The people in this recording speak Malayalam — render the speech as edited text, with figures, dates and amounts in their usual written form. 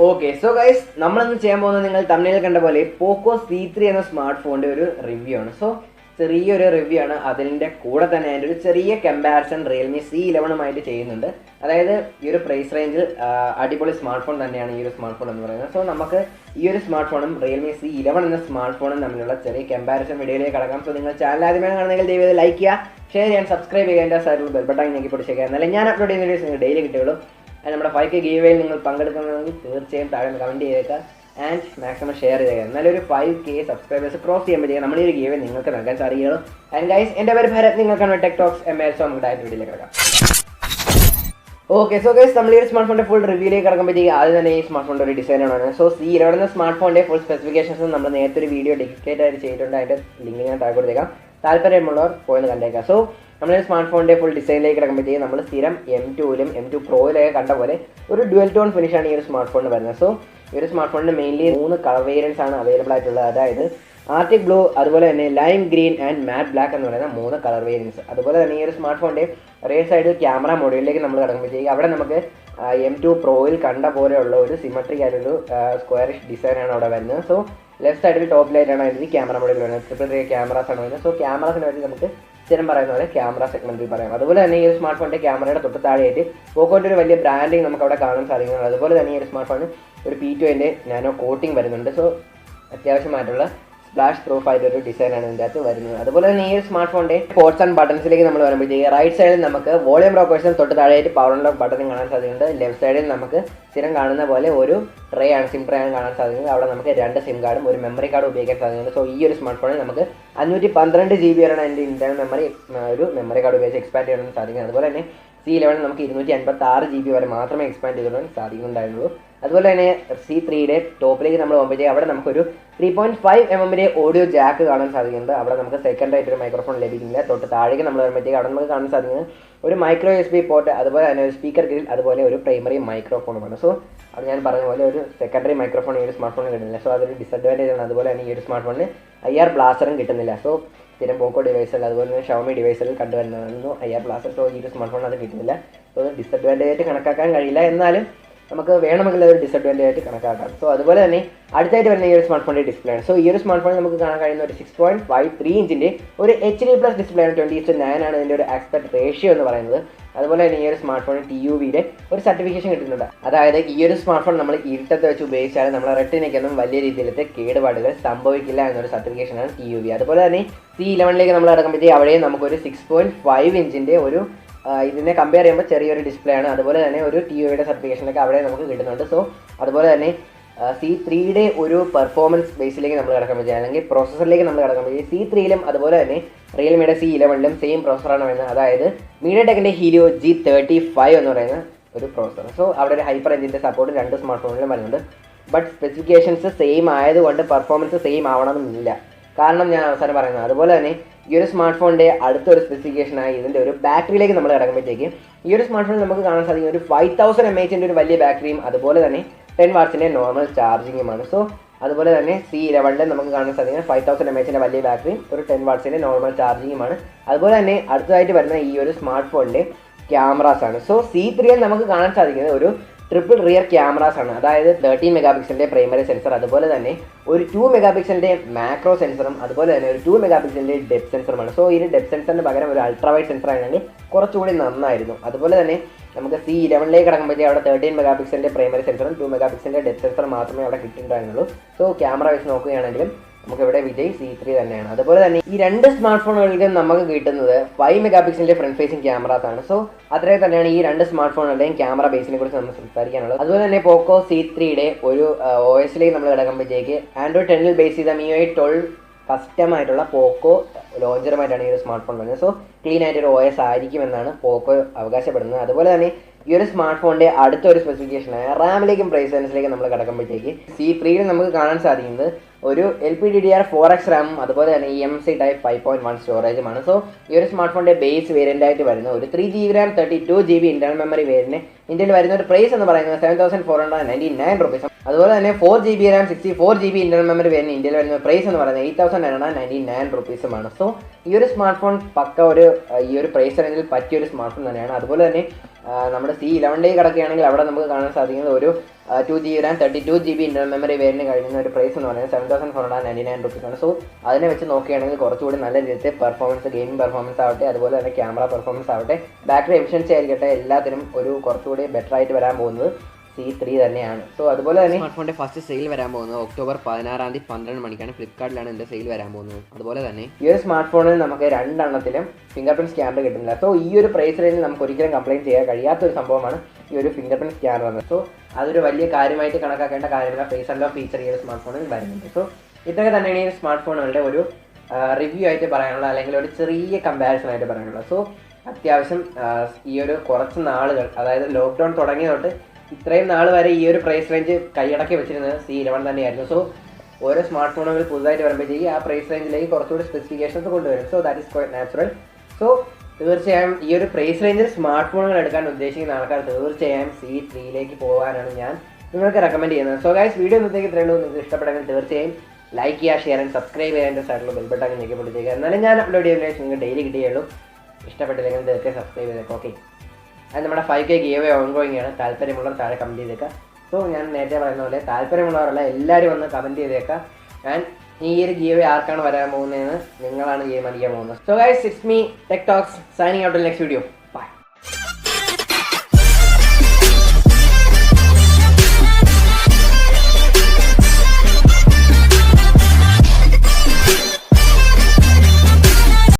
Okay, so guys, നമ്മൾ ചെയ്യാൻ നിങ്ങൾ തമ്മിൽ കണ്ട പോലെ Poco C3 എന്ന സ്മാർട്ട് ഫോണിന്റെ ഒരു റിവ്യൂ ആണ്. സോ ചെറിയൊരു റിവ്യൂ ആണ്. അതിന്റെ കൂടെ തന്നെ അതിന്റെ ഒരു ചെറിയ കമ്പാരിസൺ Realme C11 ചെയ്യുന്നുണ്ട്. അതായത് ഈ ഒരു പ്രൈസ് റേഞ്ചിൽ അടിപൊളി സ്മാർട്ട് ഫോൺ തന്നെയാണ് ഈ ഒരു സ്മാർട്ട് ഫോൺ എന്ന് പറയുന്നത്. സോ നമുക്ക് ഈ ഒരു സ്മാർട്ട് ഫോണും Realme C11 എന്ന സ്മാർട്ട് ഫോണും തമ്മിലുള്ള ചെറിയ കമ്പാരിസൺ വീഡിയോയിലേക്ക് കടക്കാം. സോ നിങ്ങൾ ചാനൽ ആദ്യമായി കാണുന്നെങ്കിൽ ദയവായി ലൈക്ക് ചെയ്യുക, ഷെയർ ചെയ്യാൻ, സബ്സ്ക്രൈബ് ചെയ്യാൻ, സൈഡിൽ ബെൽ ബട്ടൺ ഞെക്കി പിടിച്ചേക്കുക. എന്നാലും ഞാൻ അപ്ലോഡ് ചെയ്യുന്ന വീഡിയോസ് നിങ്ങൾക്ക് ഡെയിലി കിട്ടുകയുള്ളൂ. നമ്മുടെ 5K ഗീവേയിൽ നിങ്ങൾ പങ്കെടുക്കണമെങ്കിൽ തീർച്ചയായും താഴെ കമൻറ്റ് ചെയ്തേക്കുക ആൻഡ് മാക്സിമം ഷെയർ ചെയ്യുക. എന്നാലൊരു 5K സബ്സ്ക്രൈബേഴ്സ് ക്രോസ് ചെയ്യുമ്പോഴത്തേക്കും നമ്മുടെ ഈ ഒരു ഗീവേ നിങ്ങൾക്ക് നൽകാൻ സാധിക്കുകയുള്ളൂ. ആൻഡ് ഗൈസ്, എൻ്റെ പേര് ഭരത്, നിങ്ങൾക്കാണ് ടെക് ടോക്സ് ML. സോ നമുക്ക് ഡയറക്റ്റ് വീഡിയോയിലേക്ക് കിടക്കാം. ഓക്കെ, സോ ഗൈസ്, നമ്മൾ ഈ ഒരു സ്മാർട്ട് ഫോണിൻ്റെ ഫുൾ റിവ്യൂയിലേക്ക് കിടക്കുമ്പോഴത്തേക്ക് ആദ്യം തന്നെ ഈ സ്മാർട്ട് ഫോണിൻ്റെ ഒരു ഡിസൈനാണ്. സോ C11 എന്ന സ്മാർട്ട് ഫോണിൻ്റെ ഫുൾ സ്പെസിഫിക്കേഷൻസ് നമ്മൾ നേരത്തെ ഒരു വീഡിയോ ഡെഡിക്കേറ്റ് ആയിട്ട് ചെയ്തിട്ടുണ്ട്. അതിൻ്റെ ലിങ്ക് ഞാൻ താഴെ കൊടുത്തേക്കാം, താല്പര്യമുള്ളവർ പോയെന്ന് കണ്ടേക്കാം. സോ നമ്മുടെ സ്മാർട്ട് ഫോണിൻ്റെ ഫുൾ ഡിസൈനിലേക്ക് കിടക്കുമ്പോഴത്തേക്ക് നമ്മൾ സ്ഥിരം M2ലും M2 Proയിലൊക്കെ കണ്ട പോലെ ഒരു ഡ്യുവൽ ടോൺ ഫിനിഷാണ് ഈ ഒരു സ്മാർട്ട് ഫോണിന് വരുന്നത്. സോ ഈ ഒരു സ്മാർട്ട് ഫോണിന് മെയിൻലി 3 കളർ വേരിയൻസ് ആണ് അവൈലബിൾ ആയിട്ടുള്ളത്. അതായത് ആർട്ടിക് ബ്ലൂ, അതുപോലെ തന്നെ lime green and mat black എന്ന് പറയുന്ന 3 കളർ വേരിയൻസ്. അതുപോലെ തന്നെ ഈ ഒരു സ്മാർട്ട് ഫോണിൻ്റെ റേറ്റ് സൈഡിൽ ക്യാമറ മോഡലിലേക്ക് നമ്മൾ കിടക്കുമ്പോഴത്തേക്ക് അവിടെ നമുക്ക് M2 Proയിൽ കണ്ട പോലെയുള്ള ഒരു സിമട്രിക് ആയിട്ടൊരു സ്ക്വയറിഷ് ഡിസൈനാണ് അവിടെ വരുന്നത്. സോ ലെഫ്റ്റ് സൈഡിൽ ടോപ്പിലായിട്ടാണ് അതിന് ക്യാമറ മോഡൽ വരുന്നത്. ട്രിപ്പിൾ റേ ക്യാമറാസ് ആണ് വരുന്നത്. സോ ക്യാമറാസിന് വേണ്ടി നമുക്ക് സ്ഥിരം പറയുന്ന പോലെ ക്യാമറ സെഗ്മെന്റിൽ പറയാം. അതുപോലെ തന്നെ ഈ ഒരു സ്മാർട്ട് ഫോണിൻ്റെ ക്യാമറയുടെ തൊട്ട് താഴെയായിട്ട് പോക്കോൻ്റെ ഒരു വലിയ ബ്രാൻഡിങ് നമുക്ക് അവിടെ കാണാൻ സാധിക്കുന്നത്. അതുപോലെ തന്നെ ഈ ഒരു സ്മാർട്ട് ഫോണിന് ഒരു P2ൻ്റെ നാനോ കോട്ടിംഗ് വരുന്നുണ്ട്. സോ അത്യാവശ്യമായിട്ടുള്ള സ്പ്ലാഷ് പ്രൂഫ് ആയിട്ടൊരു ഡിസൈനാണ് ഇതിൻ്റെ അകത്ത് വരുന്നത്. അതുപോലെ തന്നെ ഈ ഒരു സ്മാർട്ട് ഫോണിൻ്റെ പോർട്സ് ആൻഡ് ബട്ടൺസിലേക്ക് നമ്മൾ വരുമ്പോഴത്തേക്ക് റൈറ്റ് സൈഡിൽ നമുക്ക് വോളിയം റോക്കേഴ്സും തൊട്ട് താഴെയായിട്ട് പവർ ആൻഡ് ലോക്ക് ബട്ടണും കാണാൻ സാധിക്കുന്നുണ്ട്. ലെഫ്റ്റ് സൈഡിൽ നമുക്ക് സ്ഥിരം കാണുന്ന പോലെ ഒരു ട്രേ ആണ്, സിം ട്രേ ആണ് കാണാൻ സാധിക്കുന്നത്. അവിടെ നമുക്ക് 2 സിം കാർഡും ഒരു മെമ്മറി കാർഡും ഉപയോഗിക്കാൻ സാധിക്കുന്നുണ്ട്. സോ ഈ ഒരു സ്മാർട്ട് ഫോണിൽ നമുക്ക് 512 GB വരെയാണ് അതിൻ്റെ ഇൻറ്റേർണൽ മെമ്മറി ഒരു മെമ്മറി കാർഡ് ഉപയോഗിച്ച് എക്സ്പാൻഡ് ചെയ്യാൻ സാധിക്കുന്നത്. അതുപോലെ തന്നെ C11 നമുക്ക് 256 GB വരെ മാത്രമേ എക്സ്പാൻഡ് ചെയ്തുകൊണ്ട് സാധിക്കുന്നുണ്ടായിരുന്നുള്ളൂ. അതുപോലെ തന്നെ C3യുടെ ടോപ്പിലേക്ക് നമ്മൾ പോകുമ്പോഴത്തേക്ക് അവിടെ നമുക്കൊരു 3.5 mm ഓഡിയോ ജാക്ക് കാണാൻ സാധിക്കുന്നുണ്ട്. അവിടെ നമുക്ക് സെക്കൻഡ് ആയിട്ടൊരു മൈക്രോഫോൺ ലഭിക്കുന്നില്ല. തൊട്ട് താഴേക്ക് നമ്മൾ വരുമ്പോഴത്തേക്ക് അവിടെ നമുക്ക് കാണാൻ സാധിക്കുന്നത് ഒരു മൈക്രോ USB പോർട്ട്, അതുപോലെ തന്നെ ഒരു സ്പീക്കർ ഗ്രിൽ, അതുപോലെ ഒരു പ്രൈമറി മൈക്രോഫോണുമാണ്. സോ അത് ഞാൻ പറഞ്ഞ പോലെ ഒരു സെക്കൻഡറി മൈക്രോഫോൺ ഈ ഒരു സ്മാർട്ട് ഫോണിന് കിട്ടുന്നില്ല. സോ അതൊരു ഡിസഡ്വാൻറ്റേജ് ആണ്. അതുപോലെ തന്നെ ഈ ഒരു സ്മാർട്ട് ഫോണിന് IR ബ്ലാസ്റ്ററും കിട്ടുന്നില്ല. സോ സ്ഥിരം പോക്കോ ഡിവൈസിൽ, അതുപോലെ തന്നെ ഷവമി ഡിവൈസിൽ കണ്ടുവരുന്നതായിരുന്നു IR ബ്ലാസ്റ്റർ. സോ ഈ ഒരു സ്മാർട്ട് ഫോൺ അത് കിട്ടുന്നില്ല. സോ അത് ഡിസഡ്വാൻറ്റേജ് ആയിട്ട് കണക്കാക്കാൻ കഴിയില്ല, എന്നാലും നമുക്ക് വേണമെങ്കിൽ ഒരു ഡിസഡ്വാൻറ്റേജ് ആയിട്ട് കണക്കാക്കാം. സോ അതുപോലെ തന്നെ അടുത്തായിട്ട് വരുന്ന ഈ ഒരു സ്മാർട്ട് ഫോണിൻ്റെ ഡിസ്പ്ലേ ആണ്. സോ ഈ ഒരു സ്മാർട്ട് ഫോണിൽ നമുക്ക് കാണാൻ കഴിയുന്ന ഒരു 6.53 ഇഞ്ചിൻ്റെ ഒരു HD+ ഡിസ്പ്ലേ ആണ്. 20:9 ആണ് ഇതിൻ്റെ ഒരു ആസ്പെക്ട് റേഷ്യോ എന്ന് പറയുന്നത്. അതുപോലെ തന്നെ ഈ ഒരു സ്മാർട്ട് ഫോണിന് TUVയുടെ ഒരു സർട്ടിഫിക്കേഷൻ കിട്ടുന്നുണ്ട്. അതായത് ഈ ഒരു സ്മാർട്ട് ഫോൺ നമ്മൾ ഇരുട്ടത്ത് വെച്ച് ഉപയോഗിച്ചാൽ നമ്മളെ റെറ്റിനയ്ക്കൊന്നും വലിയ രീതിയിലത്തെ കേടുപാടുകൾ സംഭവിക്കില്ല എന്നൊരു സർട്ടിഫിക്കേഷനാണ് TUV. അതുപോലെ തന്നെ C11ലേക്ക് നമ്മൾ കിടക്കുമ്പോഴത്തേക്ക് അവിടെയും നമുക്കൊരു 6.5 ഇഞ്ചിൻ്റെ ഒരു ഇതിനെ കമ്പയർ ചെയ്യുമ്പോൾ ചെറിയൊരു ഡിസ്പ്ലേ ആണ്. അതുപോലെ തന്നെ ഒരു TUVയുടെ സർട്ടിഫിക്കേഷനൊക്കെ അവിടെ നമുക്ക് കിട്ടുന്നുണ്ട്. സോ അതുപോലെ തന്നെ C3യുടെ ഒരു പെർഫോമൻസ് ബേസിലേക്ക് നമ്മൾ കിടക്കുമ്പോഴത്തേക്ക് അല്ലെങ്കിൽ പ്രോസസ്സറിലേക്ക് നമ്മൾ കിടക്കുമ്പോഴത്തേക്ക് C3യിലും അതുപോലെ തന്നെ റിയൽമിയുടെ C11ലും സെയിം പ്രോസസ്സറാണ് വരുന്നത്. അതായത് മീഡിയടെക്കിൻ്റെ ഹീലിയോ G35 എന്ന് പറയുന്ന ഒരു പ്രോസസ്സർ. സോ അവിടെ ഒരു ഹൈപ്പർ എഞ്ചിൻ്റെ സപ്പോർട്ട് 2 സ്മാർട്ട് ഫോണിലും വരുന്നുണ്ട്. ബട്ട് സ്പെസിഫിക്കേഷൻസ് സെയിം ആയതുകൊണ്ട് പെർഫോമൻസ് സെയിം ആവണമെന്നില്ല. കാരണം ഞാൻ അവസാനം പറയുന്നത്. അതുപോലെ തന്നെ ഈ ഒരു സ്മാർട്ട് ഫോണിൻ്റെ അടുത്തൊരു സ്പെസിഫിക്കേഷനായി ഇതിൻ്റെ ഒരു ബാറ്ററിയിലേക്ക് നമ്മൾ കിടക്കുമ്പോഴത്തേക്ക് ഈ ഒരു സ്മാർട്ട് ഫോണിൽ നമുക്ക് കാണാൻ സാധിക്കും ഒരു 5000 mAh ഒരു വലിയ ബാറ്ററിയും അതുപോലെ തന്നെ 10 വാട്ട്സിൻ്റെ നോർമൽ ചാർജിങ്ങുമാണ്. സോ അതുപോലെ തന്നെ C11 നമുക്ക് കാണാൻ സാധിക്കുന്നത് 5000 mAh വലിയ ബാറ്ററിയും ഒരു 10 വാട്ട്സിൻ്റെ നോർമൽ ചാർജിങ്ങുമാണ്. അതുപോലെ തന്നെ അടുത്തതായിട്ട് വരുന്ന ഈ ഒരു സ്മാർട്ട് ഫോണിൻ്റെ ക്യാമറാസാണ്. സോ C3യിൽ നമുക്ക് കാണാൻ സാധിക്കുന്നത് ഒരു ട്രിപ്പിൾ റിയർ ക്യാമറാസ് ആണ്. അതായത് 13 മെഗാപിക്സലിൻ്റെ പ്രൈമറി സെൻസർ, അതുപോലെ തന്നെ ഒരു 2 മെഗാപിക്സലിൻ്റെ മാക്രോ സെൻസറും, അതുപോലെ തന്നെ ഒരു 2 മെഗാപിക്സലിൻ്റെ ഡെപ്ത് സെൻസറുമാണ്. സോ ഈ ഡെപ്ത് സെൻസറിന് പകരം ഒരു അൾട്രാവൈഡ് സെൻസർ ആണെങ്കിൽ കുറച്ചുകൂടി നന്നായിരുന്നു. അതുപോലെ തന്നെ നമുക്ക് C11ലേക്ക് കിടക്കുമ്പോഴത്തേക്ക് അവിടെ 13 മെഗാപിക്സലിൻ്റെ പ്രൈമറി സെൻസറും 2 മെഗാപിക്സലിൻ്റെ ഡെപ്ത് സെൻസർ മാത്രമേ അവിടെ കിട്ടിയിട്ടുണ്ടായിരുന്നുള്ളൂ. സോ ക്യാമറ വെച്ച് നോക്കുകയാണെങ്കിലും നമുക്ക് ഇവിടെ വിജയ് C3 തന്നെയാണ്. അതുപോലെ തന്നെ ഈ 2 സ്മാർട്ട് ഫോണുകൾക്കും നമുക്ക് കിട്ടുന്നത് 5 മെഗാപിക്സലിൻ്റെ ഫ്രണ്ട് ഫേസിംഗ് ക്യാമറാസ് ആണ്. സോ അത്രയും തന്നെയാണ് ഈ 2 സ്മാർട്ട് ഫോണുകളുടെയും ക്യാമറ ബേസിനെ കുറിച്ച് നമ്മൾ സംസാരിക്കാനുള്ളത്. അതുപോലെ തന്നെ പോക്കോ C3യുടെ ഒരു OSലേക്ക് നമ്മൾ കിടക്കുമ്പോഴത്തേക്ക് Android 10ൽ ബേസ് ചെയ്ത MIUI 12 കസ്റ്റമായിട്ടുള്ള പോക്കോ ലോഞ്ചറുമായിട്ടാണ് ഈ ഒരു സ്മാർട്ട് ഫോൺ വരുന്നത്. സോ ക്ലീൻ ആയിട്ടൊരു OS ആയിരിക്കുമെന്നാണ് പോക്കോ അവകാശപ്പെടുന്നത്. അതുപോലെ തന്നെ ഈ ഒരു സ്മാർട്ട് ഫോണിൻ്റെ അടുത്തൊരു സ്പെസിഫിക്കേഷനായ റാമിലേക്കും പ്രൈസൻസിലേക്കും നമ്മൾ കിടക്കുമ്പോഴത്തേക്ക് C3യിൽ നമുക്ക് കാണാൻ സാധിക്കുന്നത് ഒരു LPDDR 4X റാമും അതുപോലെ തന്നെ EMC ടൈപ്പ് 5.1 സ്റ്റോറേജുമാണ്. സോ ഈ ഒരു സ്മാർട്ട് ഫോണിൻ്റെ ബേസ് വേരിയൻ്റ് ആയിട്ട് വരുന്ന ഒരു 3GB RAM 32GB internal memory variant ഇന്ത്യയിൽ വരുന്ന ഒരു പ്രൈസ് എന്ന് പറയുന്നത് 7499 റുപ്പീസ്. അതുപോലെ തന്നെ 4GB RAM 64GB internal memory variant ഇന്ത്യയിൽ വരുന്ന പ്രൈസ് എന്ന് പറയുന്നത് 8999 റുപ്പീസുമാണ്. സോ ഈ ഒരു സ്മാർട്ട് ഫോൺ പക്ക ഒരു ഈ ഒരു പ്രൈസ് റേഞ്ചിൽ പറ്റിയൊരു സ്മാർട്ട് ഫോൺ തന്നെയാണ്. അതുപോലെ തന്നെ നമ്മുടെ C11ലേക്ക് കിടക്കുകയാണെങ്കിൽ അവിടെ നമുക്ക് കാണാൻ സാധിക്കുന്നത് ഒരു 2 GB RAM 32 GB internal memory variant കഴിയുന്ന ഒരു പ്രൈസ് എന്ന് പറയുന്നത് 7,499 റുപ്പീസാണ്. സോ അതിനെ വെച്ച് നോക്കുകയാണെങ്കിൽ കുറച്ചുകൂടി നല്ല രീതിയിൽ പെർഫോമൻസ്, ഗെയിമിംഗ് പെർഫോമൻസ് ആവട്ടെ, അതുപോലെ തന്നെ ക്യാമറ പെർഫോമൻസ് ആവട്ടെ, ബാറ്ററി എഫിഷ്യൻസി ആയിരിക്കട്ടെ, എല്ലാത്തിനും ഒരു കുറച്ചുകൂടി ബെറ്റർ ആയിട്ട് വരാൻ പോകുന്നത് C3 തന്നെയാണ്. സോ അതുപോലെ തന്നെ സ്മാർട്ട് ഫോണിന്റെ ഫസ്റ്റ് സെയിൽ വരാൻ പോകുന്നത് ഒക്ടോബർ 16 12 മണിക്കാണ്. ഫ്ലിപ്കാർട്ടിലാണ് ഇതിന്റെ സെയിൽ വരാൻ പോകുന്നത്. അതുപോലെ തന്നെ ഈ ഒരു സ്മാർട്ട് ഫോണിൽ നമുക്ക് രണ്ടെണ്ണത്തിലും ഫിംഗർ പ്രിന്റ് സ്കാനർ കിട്ടുന്നില്ല. സോ ഈ ഒരു പ്രൈസ് റേഞ്ചിൽ നമുക്ക് ഒരിക്കലും കംപ്ലയിൻറ്റ് ചെയ്യാൻ കഴിയാത്തൊരു സംഭവമാണ് ഈ ഒരു ഫിംഗർ പ്രിന്റ് സ്കാനർ വന്നത്. സോ അതൊരു വലിയ കാര്യമായിട്ട് കണക്കാക്കേണ്ട കാര്യമില്ല. ഫേസ് അൺലോക്ക് ഫീച്ചർ ഈ ഒരു സ്മാർട്ട് ഫോണിൽ വരുന്നുണ്ട്. സോ ഇതൊക്കെ തന്നെയാണ് ഈ സ്മാർട്ട് ഫോണുകളുടെ ഒരു റിവ്യൂ ആയിട്ട് പറയാനുള്ളത്, അല്ലെങ്കിൽ ഒരു ചെറിയ കമ്പാരിസൺ ആയിട്ട് പറയാനുള്ളത്. സോ അത്യാവശ്യം ഈ ഒരു കുറച്ച് നാളുകൾ, അതായത് ലോക്ക്ഡൗൺ തുടങ്ങിയ തൊട്ട് ഇത്രയും നാൾ വരെ ഈ ഒരു പ്രൈസ് റേഞ്ച് കൈയടക്കി വെച്ചിരുന്നത് C11 തന്നെയായിരുന്നു. സോ ഓരോ സ്മാർട്ട് ഫോണുകൾ പുതുതായിട്ട് വരുമ്പോഴത്തേക്ക് ആ പ്രൈസ് റേഞ്ചിലേക്ക് കുറച്ചുകൂടി സ്പെസിഫിക്കേഷൻസ് കൊണ്ടുവരും. So that is quite natural. So തീർച്ചയായും ഈ ഒരു പ്രൈസ് റേഞ്ചിൽ സ്മാർട്ട് ഫോണുകൾ എടുക്കാൻ ഉദ്ദേശിക്കുന്ന ആൾക്കാർ തീർച്ചയായും C3യിലേക്ക് പോകാനാണ് ഞാൻ നിങ്ങൾക്ക് റെക്കമെൻഡ് ചെയ്യുന്നത്. സോ ഗൈസ്, വീഡിയോ ഇന്നത്തേക്ക് ഇത്രയേ ഉള്ളൂ. നിങ്ങൾക്ക് ഇഷ്ടപ്പെടുമെങ്കിൽ തീർച്ചയായും ലൈക്ക് ചെയ്യുക, ഷെയർ ആൻഡ് സബ്സ്ക്രൈബ് ചെയ്യാൻ എൻ്റെ സൈഡിൽ ബെൽ ബട്ടൺ ഞെക്കിപ്പിടിച്ചേക്കുക. എന്നാലും ഞാൻ അപ്ലോഡ് ചെയ്യുന്ന നിങ്ങൾക്ക് ഡെയിലി കിട്ടുകയുള്ളൂ. ഇഷ്ടപ്പെട്ടില്ലെങ്കിൽ തീർച്ചയായും സബ്സ്ക്രൈബ് ചെയ്തേക്കാം. ഓക്കെ, അത് നമ്മുടെ 5K ഗീവ് ഓൺഗോയിങ് ആണ്. താല്പര്യമുള്ളവർ താഴെ കമൻറ്റ് ചെയ്തേക്കാം. സോ ഞാൻ നേരത്തെ പറയുന്ന പോലെ താല്പര്യമുള്ളവരല്ല എല്ലാവരും വന്ന് കമൻറ്റ് ചെയ്തേക്കാം. ആൻഡ് ഈ ഒരു ഗീവ് ആർക്കാണ് വരാൻ പോകുന്നതെന്ന് നിങ്ങളാണ് തീരുമാനിക്കാൻ പോകുന്നത്. So guys, it's me tech talks signing out next video.